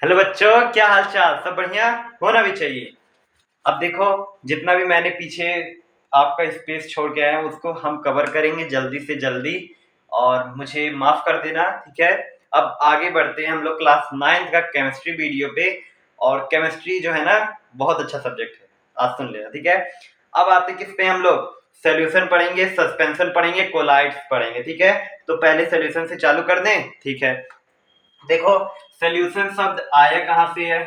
Hello बच्चों, क्या हाल चाल? सब बढ़िया होना भी चाहिए। अब देखो, जितना भी मैंने पीछे आपका स्पेस छोड़ के आया हूँ उसको हम कवर करेंगे जल्दी से जल्दी। और मुझे माफ कर देना, ठीक है। अब आगे बढ़ते हैं हम लोग क्लास 9 का केमिस्ट्री वीडियो पे। और केमिस्ट्री जो है ना, बहुत अच्छा सब्जेक्ट है। आज सुन लेना, ठीक है। अब आते किस पे हम लोग? सोल्यूशन पढ़ेंगे, सस्पेंशन पढ़ेंगे, कोलाइड्स पढ़ेंगे, ठीक है। तो पहले सोल्यूशन से चालू कर दें, ठीक है। देखो, सोल्यूशन शब्द आया कहाँ से है?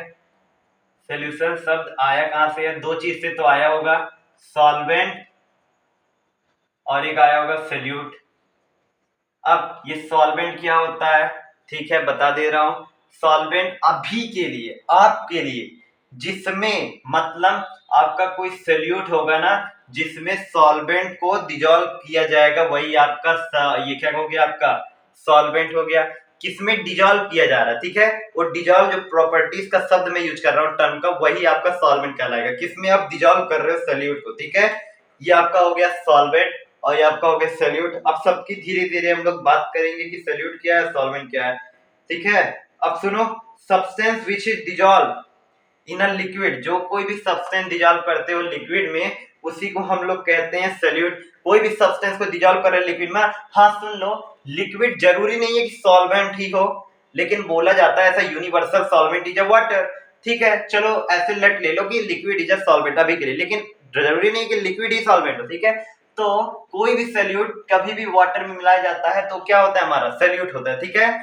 सोल्यूशन शब्द आया कहाँ से है? दो चीज से तो आया होगा, सॉल्वेंट और एक आया होगा सोल्यूट। अब ये सॉल्वेंट क्या होता है? ठीक है, बता दे रहा हूं। सॉल्वेंट अभी के लिए, आपके लिए, जिसमें मतलब आपका कोई सोल्यूट होगा ना, जिसमें सॉल्वेंट को डिजोल्व किया जाएगा, वही आपका ये क्या हो गया? आपका सॉल्वेंट हो गया। किसमें डिजोल्व किया जा रहा है, ठीक है। वो डिजोल्व जो प्रॉपर्टीज का शब्द मैं यूज कर रहा हूँ टर्म का, वही आपका सॉल्वेंट कहलाएगा। किसमें आप डिजोल्व कर रहे हो? सोल्यूट को, ठीक है। ये आपका हो गया सॉल्वेंट और ये आपका हो गया सोल्यूट। अब सबकी धीरे धीरे हम लोग बात करेंगे कि सोल्यूट क्या है, सॉल्वेंट क्या है, ठीक है। अब सुनो, substance which is dissolve in a liquid, जो कोई भी सब्सटेंस डिजोल्व करते हो लिक्विड में, उसी को हम लोग कहते हैं सोल्यूट। कोई भी सब्सटेंस को डिजोल्व कर रहे लिक्विड में, हाँ सुन लो, लिक्विड जरूरी नहीं है कि सॉल्वेंट ही हो, लेकिन बोला जाता है ऐसा, universal solvent is a water, ठीक है। चलो ऐसे लेट ले लो कि लिक्विड इज अ सॉल्वेंट अभी के लिए, लेकिन जरूरी नहीं कि लिक्विड ही सॉल्वेंट हो, ठीक है। तो कोई भी सोल्यूट कभी भी वाटर में मिलाया जाता है तो क्या होता है? हमारा सोल्यूट होता है, ठीक है।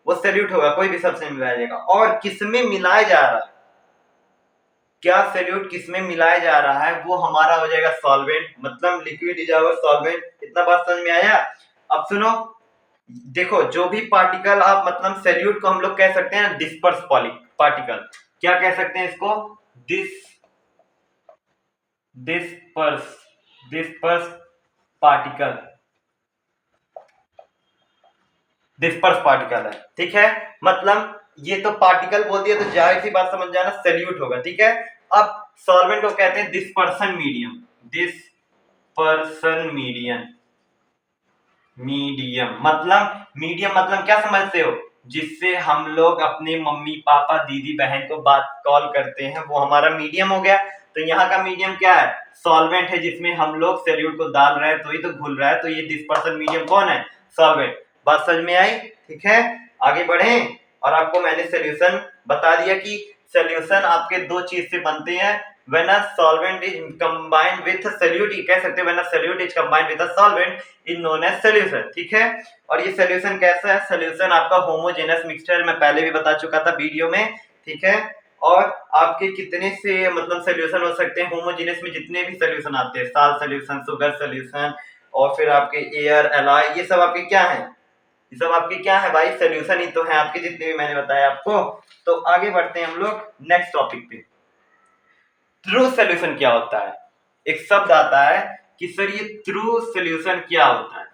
वो सोल्यूट होगा, कोई भी सब्सटेंस मिलाया जाएगा। और किसमें मिलाया जा रहा है, क्या सोल्यूट किसमें मिलाया जा रहा है, वो हमारा हो जाएगा सॉल्वेंट। मतलब लिक्विड इज आवर सॉल्वेंट। इतना बात समझ में आया? अब सुनो, देखो, जो भी पार्टिकल आप मतलब सोल्यूट को हम लोग कह सकते हैं डिस्पर्स पार्टिकल। क्या कह सकते हैं इसको? Dis disperse disperse particle, disperse particle है, ठीक है। मतलब ये तो पार्टिकल बोल दिया तो जाहिर सी बात समझ जाना सोल्यूट होगा, ठीक है। अब सॉल्वेंट को कहते हैं डिस्पर्सन मीडियम। डिस्पर्सन मीडियम मतलब, मीडियम मतलब क्या समझते हो? जिससे हम लोग अपने मम्मी पापा दीदी बहन को बात कॉल करते हैं, वो हमारा मीडियम हो गया। तो यहाँ का मीडियम क्या है? सॉल्वेंट है, जिसमें हम लोग सोल्यूट को डाल रहे हैं तो ही तो घुल रहा है। तो ये डिस्पर्सन मीडियम कौन है? सॉल्वेंट। बात समझ में आई? ठीक है, आगे बढ़े। और आपको मैंने सोल्यूशन बता दिया कि सोल्यूशन आपके दो चीज से बनते हैं। when a solvent is combined with a solute, ये कह सकते हैं when a solute is combined with a solvent is known as solution, ठीक है। और ये सोल्यूशन कैसा है? सोल्यूशन आपका होमोजेनस मिक्सचर, मैं पहले भी बता चुका था वीडियो में, ठीक है। और आपके कितने से मतलब सोल्यूशन हो सकते हैं होमोजेनस में? जितने भी सोल्यूशन आते हैं, साल्ट सोल्यूशन, शुगर सोल्यूशन, और फिर आपके एयर एलॉय, ये सब आपके क्या है? ये सब आपके क्या है भाई? सोल्यूशन ही तो है आपके, जितने भी मैंने बताया आपको। तो आगे बढ़ते हैं हम लोग नेक्स्ट टॉपिक पे। ट्रू सोल्यूशन क्या होता है? एक शब्द आता है कि सर ये ट्रू सोल्यूशन क्या होता है?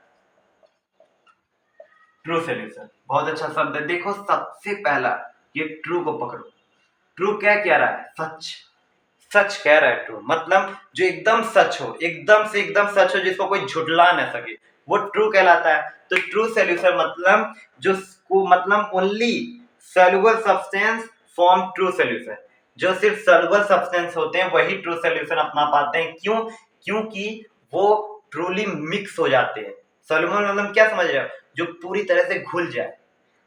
ट्रू सोल्यूशन बहुत अच्छा शब्द है। देखो, सबसे पहला ये ट्रू को पकड़ो। ट्रू क्या कह रहा है? सच। सच कह रहा है ट्रू, मतलब जो एकदम सच हो, एकदम से एकदम सच हो, जिसको कोई झुठला ना सके, वो ट्रू कहलाता है। तो ट्रू सोल्यूशन मतलब जो मतलब only soluble substance form true solution. जो सिर्फ सॉल्युबल सब्सटेंस होते हैं वही ट्रू सोल्यूशन अपना पाते हैं। क्यों? क्योंकि वो ट्रूली मिक्स हो जाते हैं। सॉल्युबल मतलब क्या समझ रहे हो? जो पूरी तरह से घुल जाए,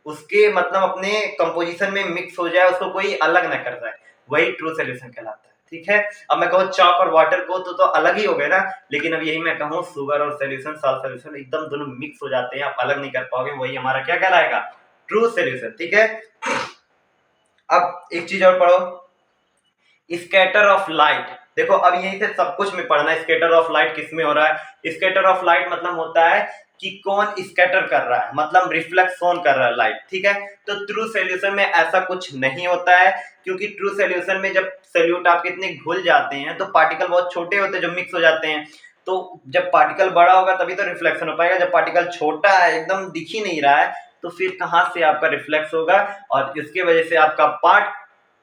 उसके मतलब अपने कंपोजिशन में मिक्स हो जाए, उसको कोई अलग ना कर जाए, वही ट्रू सोल्यूशन कहलाता है, ठीक है। अब मैं कहूँ चॉक और वाटर को तो अलग ही हो गए ना, लेकिन अब यही मैं कहूँ शुगर और सोल्यूशन, सॉल्ट सोल्यूशन, एकदम दोनों मिक्स हो जाते हैं, आप अलग नहीं कर पाओगे, वही हमारा क्या कहलाएगा? ट्रू सोल्यूशन, ठीक है। अब एक चीज और पढ़ो, स्कैटर ऑफ लाइट। देखो, अब यहीं से सब कुछ में पढ़ना है। स्कैटर ऑफ लाइट किस में हो रहा है? स्कैटर ऑफ लाइट मतलब होता है कि कौन स्कैटर कर रहा है, मतलब रिफ्लेक्स कौन कर रहा है लाइट, ठीक है। तो ट्रू सोल्यूशन में ऐसा कुछ नहीं होता है, क्योंकि ट्रू सोल्यूशन में जब सोल्यूट आपके इतने घुल जाते हैं तो पार्टिकल बहुत छोटे होते हैं जो मिक्स हो जाते हैं। तो जब पार्टिकल बड़ा होगा तभी तो रिफ्लेक्शन हो पाएगा। जब पार्टिकल छोटा है, एकदम दिख ही नहीं रहा है, तो फिर कहाँ से आपका रिफ्लेक्स होगा? और इसके वजह से आपका पार्ट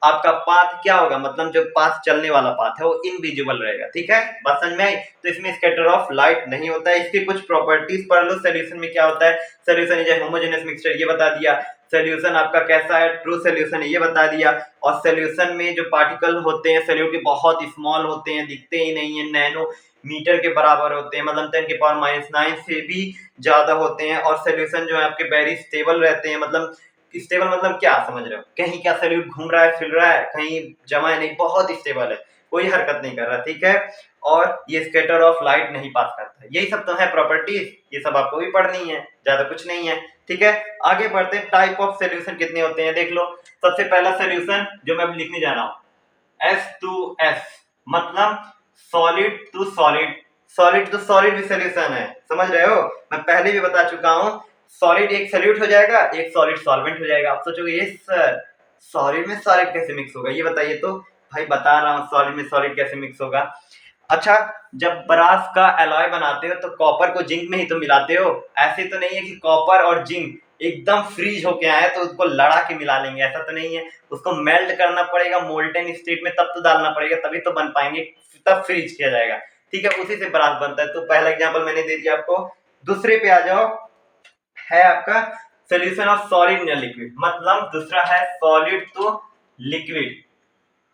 आपका पाथ क्या होगा, मतलब जो पाथ चलने वाला पाथ है वो इनविजिबल रहेगा। ठीक है, बात समझ में आई। तो इसमें स्कैटर ऑफ लाइट नहीं होता है। इसकी कुछ प्रॉपर्टीज पढ़ लो। सॉल्यूशन में क्या होता है, solution is a homogeneous mixture, ये बता दिया। सॉल्यूशन आपका कैसा है, ट्रू सॉल्यूशन है, ये बता दिया। और सॉल्यूशन में जो पार्टिकल होते हैं सॉल्यूट के बहुत स्मॉल होते हैं, दिखते ही नहीं है, नैनो मीटर के बराबर होते हैं, मतलब 10⁻⁹ से भी ज्यादा होते हैं। और सॉल्यूशन जो है आपके वेरी स्टेबल रहते हैं, मतलब स्टेबल मतलब क्या समझ रहे हो, कहीं क्या सॉल्यूट घूम रहा है, फिर रहा है, कहीं जमा है नहीं, बहुत स्टेबल है, कोई हरकत नहीं कर रहा। ठीक है, और ये स्कैटर ऑफ लाइट नहीं पास करता है। यही सब तो है प्रॉपर्टीज, ये सब आपको भी पढ़नी है, ज्यादा कुछ नहीं है। ठीक है, आगे बढ़ते हैं। टाइप ऑफ सॉल्यूशन कितने होते हैं देख लो। सबसे पहला सॉल्यूशन जो मैं लिखने जा रहा हूं, S2S, मतलब solid to solid. Solid to solid भी सॉल्यूशन है, समझ रहे हो, मैं पहले भी बता चुका हूं। सॉलिड एक सॉल्यूट हो जाएगा, एक सॉलिड सॉल्वेंट हो जाएगा। आप सोचोगे ये सर सॉलिड में सॉलिड कैसे मिक्स होगा, ये बताइए तो। भाई बता रहा हूँ सॉलिड में सॉलिड कैसे मिक्स होगा। अच्छा, जब ब्रास का एलॉय बनाते हो तो कॉपर को जिंक में ही तो मिलाते हो। ऐसे तो नहीं है कि कॉपर और जिंक एकदम फ्रीज होके आए तो उसको लड़ा के मिला लेंगे, ऐसा तो नहीं है। उसको मेल्ट करना पड़ेगा मोल्टेन स्टेट में, तब तो डालना पड़ेगा, तभी तो बन पाएंगे, तब फ्रीज किया जाएगा। ठीक है, उसी से ब्रास बनता है। तो पहला एग्जांपल मैंने दे दिया आपको। दूसरे पे आ जाओ, है आपका solution of solid in liquid, मतलब दूसरा है सॉलिड टू लिक्विड।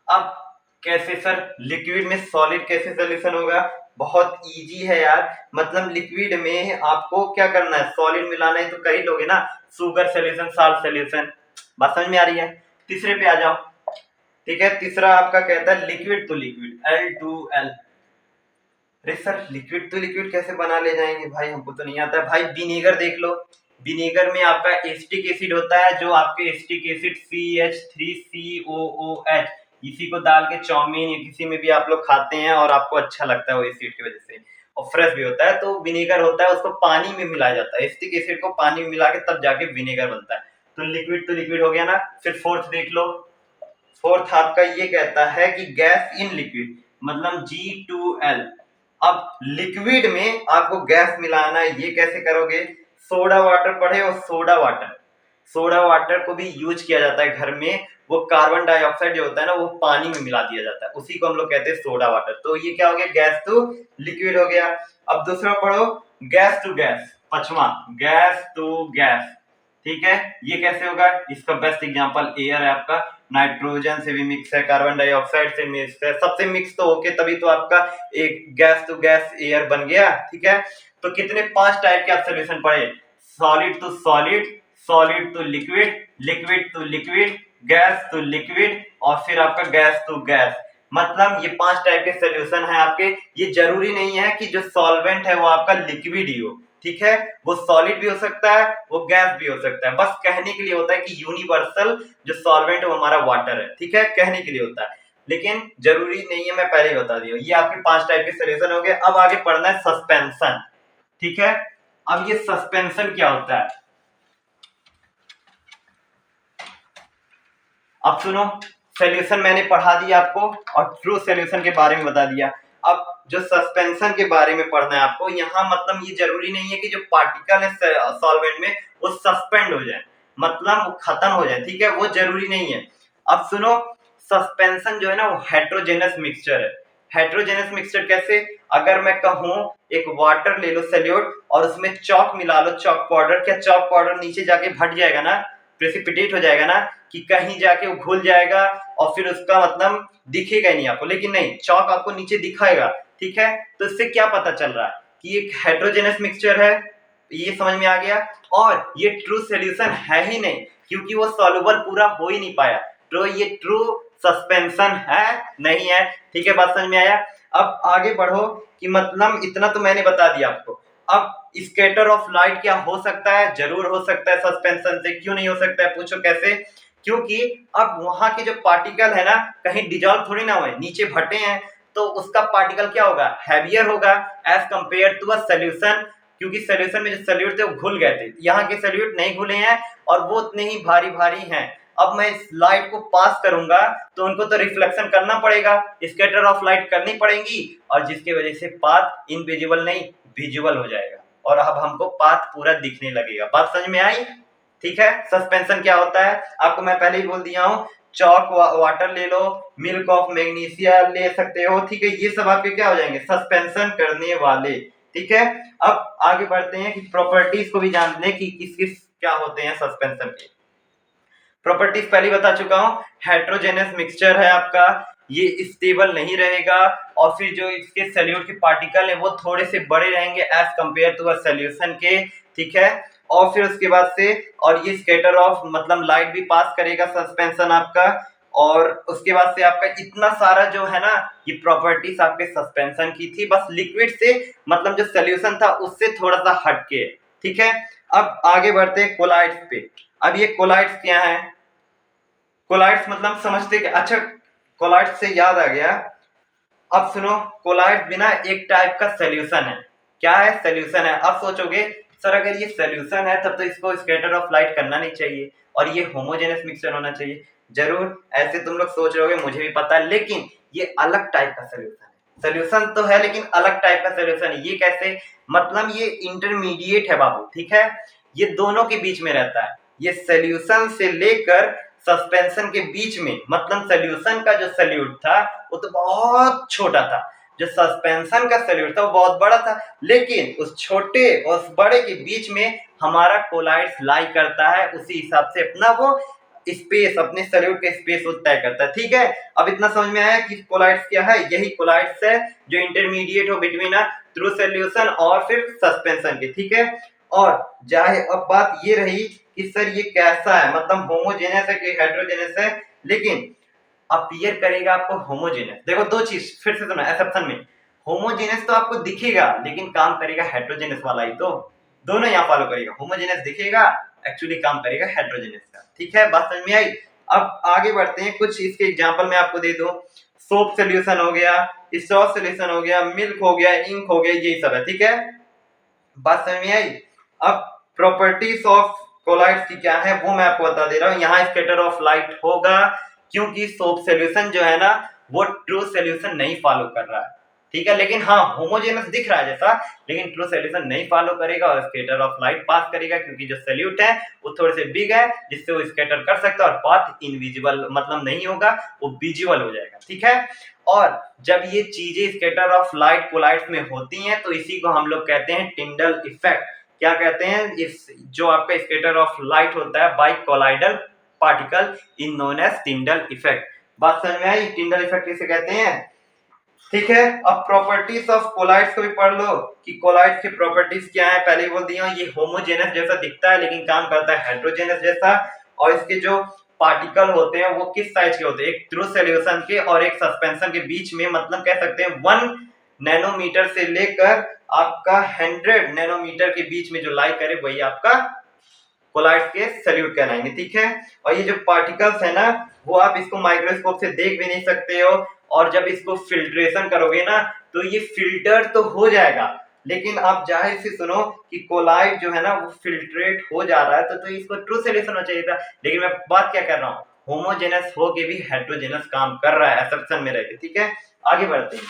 अब कैसे सर लिक्विड में सॉलिड कैसे सोल्यूशन होगा, बहुत इजी है यार। मतलब लिक्विड में आपको क्या करना है, सॉलिड मिलाना है तो कर ही लोगे ना, शुगर सोल्यूशन, साल्ट सोल्यूशन। बात समझ में आ रही है। तीसरे पे आ जाओ। ठीक है, तीसरा आपका कहता है लिक्विड टू लिक्विड, L2L। अरे सर लिक्विड टू लिक्विड कैसे बना ले जाएंगे भाई, हमको तो नहीं आता है। भाई विनेगर देख लो, विनेगर में आपका एसिटिक एसिड होता है, जो आपके एसिटिक एसिड CH3COOH, इसी को डाल के चाउमीन या किसी में भी आप लोग खाते हैं और आपको अच्छा लगता है वो एसिड की वजह से, और फ्रेश भी होता है। तो विनेगर होता है, उसको पानी में मिलाया जाता है, एसिटिक एसिड को पानी में मिला के तब जाके विनेगर बनता है। तो लिक्विड टू लिक्विड हो गया ना। फिर फोर्थ देख लो। फोर्थ आपका ये कहता है कि गैस इन लिक्विड, मतलब G2L। अब लिक्विड में आपको गैस मिलाना है, ये कैसे करोगे, सोडा वाटर पढ़े हो, सोडा वाटर। सोडा वाटर को भी यूज किया जाता है घर में, वो कार्बन डाइऑक्साइड जो होता है ना वो पानी में मिला दिया जाता है, उसी को हम लोग कहते हैं सोडा वाटर। तो ये क्या हो गया, गैस टू लिक्विड हो गया। अब दूसरा पढ़ो, गैस टू गैस, पांचवा गैस टू गैस। ठीक है, ये कैसे होगा, इसका बेस्ट एग्जांपल एयर है आपका, नाइट्रोजन से भी मिक्स है, कार्बन डाइऑक्साइड से मिक्स है, सबसे मिक्स तो होके तभी तो आपका एक गैस टू गैस एयर बन गया। ठीक है, तो कितने, 5 टाइप के आप सोल्यूशन पढ़े, solid to solid, solid to liquid, liquid to liquid, gas to liquid, और फिर आपका गैस टू गैस। मतलब ये 5 टाइप के सोल्यूशन है आपके। ये जरूरी नहीं है कि जो सॉल्वेंट है वो आपका लिक्विड ही हो, ठीक है, वो सॉलिड भी हो सकता है, वो गैस भी हो सकता है। बस कहने के लिए होता है कि यूनिवर्सल जो सॉल्वेंट है वो हमारा वाटर है। ठीक है, कहने के लिए होता है, लेकिन जरूरी नहीं है, मैं पहले ही बता दिया। ये आपके 5 टाइप के सोल्यूशन हो गए। अब आगे पढ़ना है सस्पेंशन। ठीक है, अब ये सस्पेंशन क्या होता है, अब सुनो। सोल्यूशन मैंने पढ़ा दिया आपको और ट्रू सोल्यूशन के बारे में बता दिया। अब जो सस्पेंशन के बारे में पढ़ना है आपको, यहाँ मतलब ये जरूरी नहीं है कि जो पार्टिकल है सॉल्वेंट में वो सस्पेंड हो जाए, मतलब वो खत्म हो जाए। ठीक है, वो जरूरी नहीं है। अब सुनो, सस्पेंशन जो है ना वो हेट्रोजेनस मिक्सचर है। हेट्रोजेनस मिक्सचर कैसे, अगर मैं कहूँ एक वाटर ले लो सॉल्यूट और उसमें चॉक मिला लो, चॉक पाउडर, क्या चॉक पाउडर नीचे जाके भट जाएगा ना, प्रेसिपिटेट हो जाएगा ना, कि कहीं जाके वो घुल जाएगा और फिर उसका मतलब दिखेगा ही नहीं आपको, लेकिन नहीं, चॉक आपको नीचे दिखाएगा। ठीक है, तो इससे क्या पता चल रहा है कि एक हेट्रोजेनस मिक्सचर है, ये समझ में आ गया। और ये ट्रू सॉल्यूशन है ही नहीं, क्योंकि वो सॉल्युबल पूरा हो ही नहीं पाया, तो ये ट्रू सस्पेंशन है नहीं है। ठीक है, बात समझ में आया। अब आगे बढ़ो कि मतलब इतना तो मैंने बता दिया आपको। अब स्कैटर ऑफ लाइट क्या हो सकता है, जरूर हो सकता है सस्पेंशन से। क्यों नहीं हो सकता है, पूछो कैसे, क्योंकि अब वहां के जो पार्टिकल है ना कहीं डिजॉल्व थोड़ी ना हुए, नीचे भटे हैं, तो उसका पार्टिकल क्या होगा, हैवियर होगा as compare to a solution, क्योंकि सोल्यूशन में जो सोल्यूट थे वो घुल गए थे, यहाँ के सोल्यूट नहीं घुले हैं और वो उतने ही भारी भारी हैं। अब मैं इस लाइट को पास करूंगा तो उनको तो रिफ्लेक्शन करना पड़ेगा, स्कैटर ऑफ लाइट करनी पड़ेगी, और जिसकी वजह से पाथ इनविजिबल नहीं विजुअल हो जाएगा, और अब हमको पाथ पूरा दिखने लगेगा। बात समझ में आई। ठीक है, सस्पेंशन क्या होता है आपको मैं पहले ही बोल दिया हूं चॉक वाटर ले लो, मिल्क ऑफ मैग्नीशिया ले सकते हो, ठीक है। ये सब आपके क्या हो जाएंगे, सस्पेंशन करने वाले, ठीक है। अब आगे बढ़ते हैं कि प्रॉपर्टीज को भी जान लें कि किस किस क्या होते हैं सस्पेंशन के। प्रॉपर्टीज पहले बता चुका हूं, हेट्रोजेनस मिक्सचर है आपका, ये स्टेबल नहीं रहेगा, और फिर जो इसके सॉल्यूट के पार्टिकल है वो थोड़े से बड़े रहेंगे as compare to a solution के, ठीक है। और फिर उसके बाद से, और ये स्कैटर ऑफ मतलब लाइट भी पास करेगा सस्पेंशन आपका, और उसके बाद से आपका इतना सारा जो है ना, ये प्रॉपर्टीज आपके सस्पेंशन की थी, बस लिक्विड से मतलब जो सॉल्यूशन था उससे थोड़ा सा हटके, ठीक है। अब आगे बढ़ते हैं कोलाइड्स पे। अब ये कोलाइड्स क्या है, कोलाइड्स मतलब समझते कि अच्छा, कोलाइड्स से याद आ गया, अब सुनो, कोलाइड्स भी ना एक टाइप का सॉल्यूशन है। क्या है, सॉल्यूशन है। अब सोचोगे सर अगर ये सॉल्यूशन है तब तो इसको स्कैटर ऑफ लाइट करना नहीं चाहिए और ये होमोजेनस मिक्सचर होना चाहिए। जरूर ऐसे तुम लोग सोच रहे होगे, मुझे भी पता है, लेकिन ये अलग टाइप का सॉल्यूशन है। सॉल्यूशन तो है लेकिन अलग टाइप का सॉल्यूशन है। ये कैसे, मतलब ये इंटरमीडिएट है बाबू, ठीक है। ये दोनों के बीच में रहता है, ये सॉल्यूशन से लेकर सस्पेंशन के बीच में, मतलब सॉल्यूशन का जो सॉल्यूट था वो तो बहुत छोटा था, जो सस्पेंशन का सॉल्यूट था वो बहुत बड़ा था, लेकिन उस छोटे और उस बड़े के बीच में हमारा कोलाइड्स लाई करता है, उसी हिसाब से अपना वो स्पेस, अपने सॉल्यूट का स्पेस वो तय करता है, ठीक है। अब इतना समझ में आया कि कोलाइड्स क्या है, यही कोलाइड्स है जो इंटरमीडिएट हो बिटवीन अ ट्रू सॉल्यूशन और फिर सस्पेंशन के, ठीक है। और चाहे अब बात ये रही कि सर ये कैसा है, मतलब होमोजेनस है कि हेटेरोजेनस है, लेकिन अपीयर करेगा आपको होमोजेनस। देखो दो चीज फिर से सुना एक्सेप्शन में, होमोजेनस तो आपको दिखेगा लेकिन काम करेगा हेटेरोजेनस वाला ही, तो दोनों यहाँ फॉलो करेगा, होमोजेनस दिखेगा एक्चुअली काम करेगा हेटेरोजेनस का, ठीक है। बात समझ में आई। अब आगे बढ़ते हैं, कुछ इसके एग्जांपल मैं आपको दे दूं। सोप सोल्यूशन हो गया, स्ट्रॉ सोल्यूशन हो गया, मिल्क हो गया, इंक हो गया, यही सब है, ठीक है। बात समझ में आई। अब प्रॉपर्टीज ऑफ कोलाइड्स की क्या है वो मैं आपको बता दे रहा हूँ। यहाँ स्कैटर ऑफ लाइट होगा क्योंकि सोप सॉल्यूशन जो है ना वो ट्रू सॉल्यूशन नहीं फॉलो कर रहा है, ठीक है। लेकिन हाँ होमोजेनस दिख रहा है जैसा, लेकिन ट्रू सॉल्यूशन नहीं फॉलो करेगा और स्कैटर ऑफ लाइट पास करेगा क्योंकि जो सॉल्यूट है वो थोड़े से बिग है जिससे वो स्कैटर कर सकता है और पाथ इनविजिबल मतलब नहीं होगा, वो विजिबल हो जाएगा, ठीक है। और जब ये चीजें स्कैटर ऑफ लाइट कोलाइड्स में होती हैं तो इसी को हम लोग कहते हैं टिंडल इफेक्ट। क्या कहते हैं, इस जो आपका स्कैटर ऑफ लाइट होता है by colloidal particle is known as Tyndall effect. बात समझ में आई, टिंडल इफेक्ट किसे कहते हैं, ठीक है। अब प्रॉपर्टीज ऑफ कोलाइड्स को भी पढ़ लो कि कोलाइड्स की प्रॉपर्टीज क्या है, पहले ही बोल दिया हूं, ये होमोजेनस जैसा दिखता है लेकिन काम करता है हेटेरोजेनस जैसा, और इसके जो पार्टिकल होते हैं वो किस साइज के होते हैं, एक ट्रू सॉल्यूशन के और एक सस्पेंशन के बीच में, मतलब कह सकते हैं 1 नैनोमीटर से लेकर आपका 100 नैनोमीटर के बीच में जो लाई करे वही आपका कोलाइड्स के सॉल्यूट कहलाएंगे, ठीक है। और ये जो पार्टिकल्स है ना वो आप इसको माइक्रोस्कोप से देख भी नहीं सकते हो, और जब इसको फिल्ट्रेशन करोगे ना तो ये फिल्टर तो हो जाएगा, लेकिन आप जाहिर से सुनो कि कोलाइड जो है ना वो फिल्ट्रेट हो जा रहा है तो इसको ट्रू सॉल्यूशन होना चाहिए था, लेकिन मैं बात क्या कर रहा हूँ, होमोजेनस हो के भी हेटेरोजेनस काम कर रहा है एक्सेप्शन में रहकर, ठीक है। आगे बढ़ते हैं,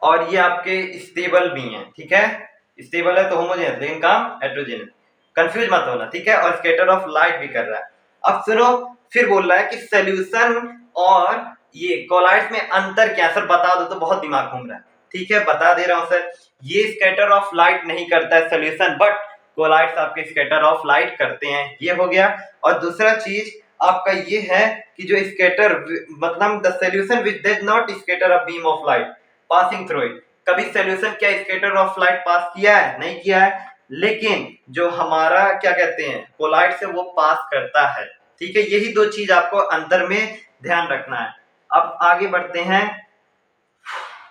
और ये आपके स्टेबल भी हैं, ठीक है। स्टेबल है तो होमोजेनस लेकिन काम हेटेरोजेनस, कंफ्यूज मत होना, ठीक है। और स्कैटर ऑफ लाइट भी कर रहा है। अब सुनो, फिर बोल रहा है कि सॉल्यूशन और ये कोलाइड्स में अंतर क्या, सर बता दो, तो बहुत दिमाग घूम रहा है, ठीक है बता दे रहा हूं सर। ये स्कैटर ऑफ लाइट नहीं करता है सॉल्यूशन, बट कोलाइड्स आपके स्कैटर ऑफ लाइट करते हैं, ये हो गया। और दूसरा चीज आपका ये है कि जो स्कैटर मतलब the solution which does not scatter a beam of light passing through it, कभी सॉल्यूशन क्या स्कैटर ऑफ लाइट पास किया है, नहीं किया है, लेकिन जो हमारा क्या कहते हैं कोलाइड से वो पास करता है, ठीक है। यही दो चीज आपको अंतर में ध्यान रखना है। अब आगे बढ़ते हैं,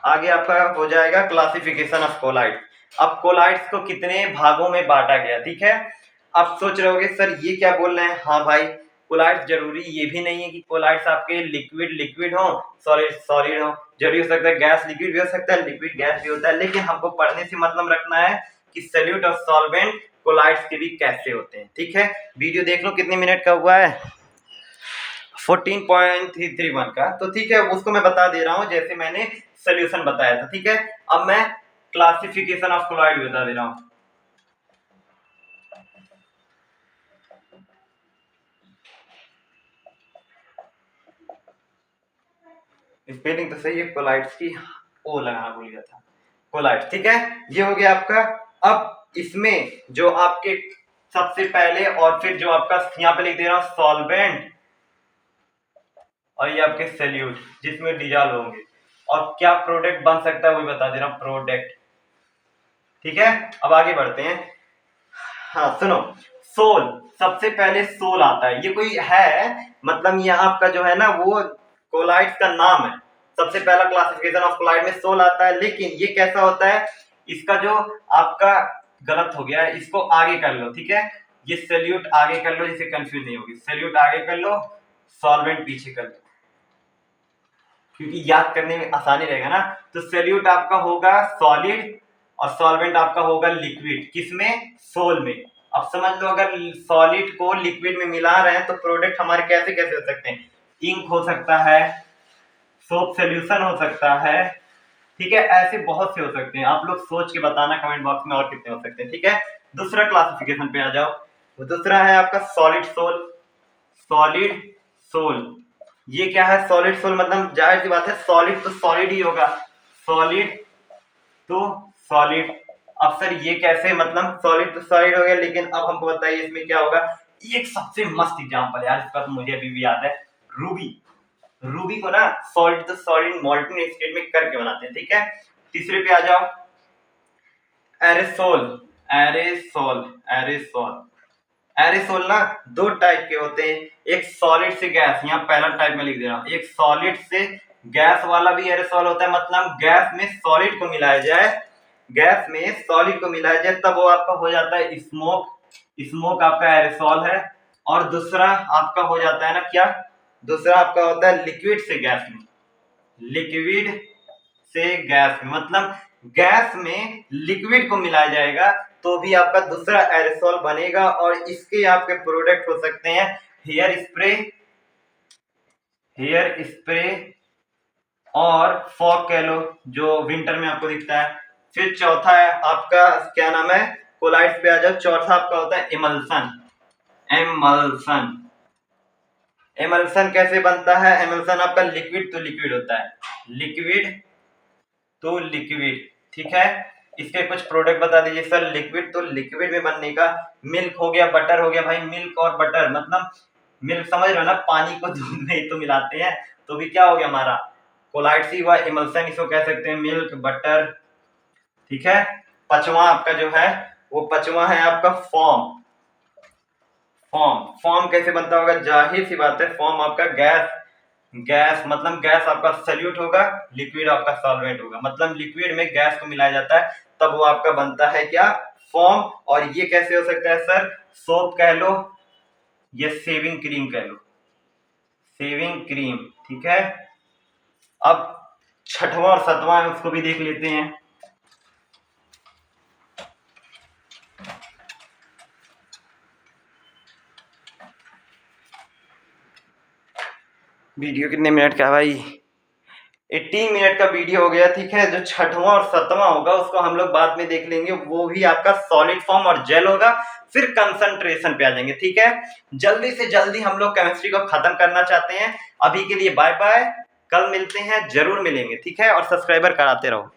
आगे आपका हो जाएगा क्लासिफिकेशन ऑफ कोलाइड। अब कोलाइड्स को कितने भागों में बांटा गया, ठीक है। आप सोच रहे होगे सर ये क्या बोल रहे हैं, हाँ भाई कोलाइड्स जरूरी ये भी नहीं है कि कोलाइड्स आपके लिक्विड लिक्विड हो, सॉलिड सॉलिड हो, जरूरी हो सकता है गैस लिक्विड भी हो सकता है, लिक्विड गैस भी होता है, लेकिन हमको पढ़ने से मतलब रखना है कि सॉल्यूट और सॉल्वेंट कोलाइड्स के भी कैसे होते हैं, ठीक है। वीडियो देख लो कितने मिनट का हुआ है, 14.331 का, तो ठीक है उसको मैं बता दे रहा हूं जैसे मैंने सोल्यूशन बताया था, ठीक है। अब मैं क्लासिफिकेशन ऑफ कोलाइड बता दे रहा हूं। स्पेलिंग तो सही है, कोलाइड्स की ओ लगाना भूल गया था, कोलाइड्स। ठीक है, ये हो गया आपका। अब इसमें जो आपके सबसे पहले और फिर जो आपका यहाँ पे लिख दे रहा हूँ सॉल्वेंट, और ये आपके सैल्यूट जिसमें डिजॉल्व होंगे, और क्या प्रोडक्ट बन सकता है वही बता दे रहा हूँ, प्रोडक्ट। ठीक है, अब आगे बढ़ते हैं। हाँ सुनो, सोल, सबसे पहले सोल आता है, ये कोई है मतलब ये आपका जो है ना वो कोलाइड्स का नाम है। सबसे पहला क्लासिफिकेशन ऑफ कोलाइड में सोल आता है, लेकिन ये कैसा होता है, इसका जो आपका गलत हो गया है, इसको आगे कर लो। ठीक है, ये सैल्यूट आगे कर लो, जिससे कंफ्यूज नहीं होगी। सैल्यूट आगे कर लो, सॉल्वेंट पीछे कर लो, क्योंकि याद करने में आसानी रहेगा ना। तो सैल्यूट आपका होगा सॉलिड और सॉल्वेंट आपका होगा लिक्विड। किसमें? सोल में। अब समझ लो, अगर सॉलिड को लिक्विड में मिला रहे हैं तो प्रोडक्ट हमारे कैसे कैसे हो सकते हैं। इंक हो सकता है, सोप सॉल्यूशन हो सकता है, ठीक है, ऐसे बहुत से हो सकते हैं। आप लोग सोच के बताना कमेंट बॉक्स में और कितने हो सकते हैं। ठीक है, दूसरा क्लासिफिकेशन पे आ जाओ। वो दूसरा है आपका सॉलिड सोल। सॉलिड सोल, ये क्या है? सॉलिड सोल मतलब जाहिर सी बात है सॉलिड तो सॉलिड ही होगा, सॉलिड तो सॉलिड। अब सर ये कैसे, मतलब सॉलिड तो सॉलिड हो गया, लेकिन अब हमको बताइए इसमें क्या होगा। ये एक सबसे मस्त एग्जांपल यार, इसका तो मुझे अभी भी याद है, रूबी। रूबी को ना सॉलिड तो सॉलिड मॉल्टन स्टेट में करके बनाते हैं। ठीक है, तीसरे पे आ जाओ, एरेसोल। एरेसोल, एरेसोल, एरेसोल ना दो टाइप के होते हैं, एक सॉलिड से गैस, यहाँ पहला टाइप में लिख दे रहा हूँ, एक सॉलिड से गैस वाला भी एरेसोल होता है, मतलब गैस में सॉलिड को मिलाया जाए, गैस में सॉलिड को मिलाया जाए तब वो आपका हो जाता है स्मोक। स्मोक आपका एरेसोल है। और दूसरा आपका हो जाता है ना क्या, दूसरा आपका होता है लिक्विड से गैस में, लिक्विड से गैस में, मतलब गैस में लिक्विड को मिलाया जाएगा तो भी आपका दूसरा एरेसोल बनेगा। और इसके आपके प्रोडक्ट हो सकते हैं हेयर स्प्रे, हेयर स्प्रे और फॉग कह लो, जो विंटर में आपको दिखता है। फिर चौथा है आपका क्या नाम है, कोलाइड्स पे आ जाओ। चौथा आपका होता है इमल्सन। एमल्सन, एमल्सन कैसे बनता है? एमल्सन आपका लिक्विड तो लिक्विड होता है, लिक्विड तो लिक्विड। ठीक है, इसके कुछ प्रोडक्ट बता दीजिए सर। लिक्विड तो लिक्विड में बनने का, मिल्क हो गया, बटर हो गया। भाई मिल्क और बटर मतलब मिल्क समझ रहे हो ना, पानी को दूध में ही तो मिलाते हैं, तो भी क्या हो गया हमारा कोलाइड सी हुआ, इमल्सन इसको कह सकते हैं, मिल्क बटर। ठीक है, पांचवा आपका जो है वो पांचवा है आपका फॉर्म। फॉर्म, फॉर्म कैसे बनता होगा? जाहिर सी बात है, फॉर्म आपका गैस, गैस मतलब गैस आपका सल्यूट होगा, लिक्विड आपका सॉल्वेंट होगा, मतलब लिक्विड में गैस को मिलाया जाता है तब वो आपका बनता है क्या, फॉर्म। और ये कैसे हो सकता है सर? सोप कह लो या शेविंग क्रीम कह लो, शेविंग क्रीम। ठीक है, अब छठवां और सातवां है उसको भी देख लेते हैं। वीडियो कितने मिनट का है भाई? 18 मिनट का वीडियो हो गया। ठीक है, जो छठवां और सातवां होगा उसको हम लोग बाद में देख लेंगे, वो भी आपका सॉलिड फॉर्म और जेल होगा। फिर कंसंट्रेशन पे आ जाएंगे। ठीक है, जल्दी से जल्दी हम लोग केमिस्ट्री को खत्म करना चाहते हैं। अभी के लिए बाय बाय, कल मिलते हैं, जरूर मिलेंगे। ठीक है, और सब्सक्राइबर कराते रहो।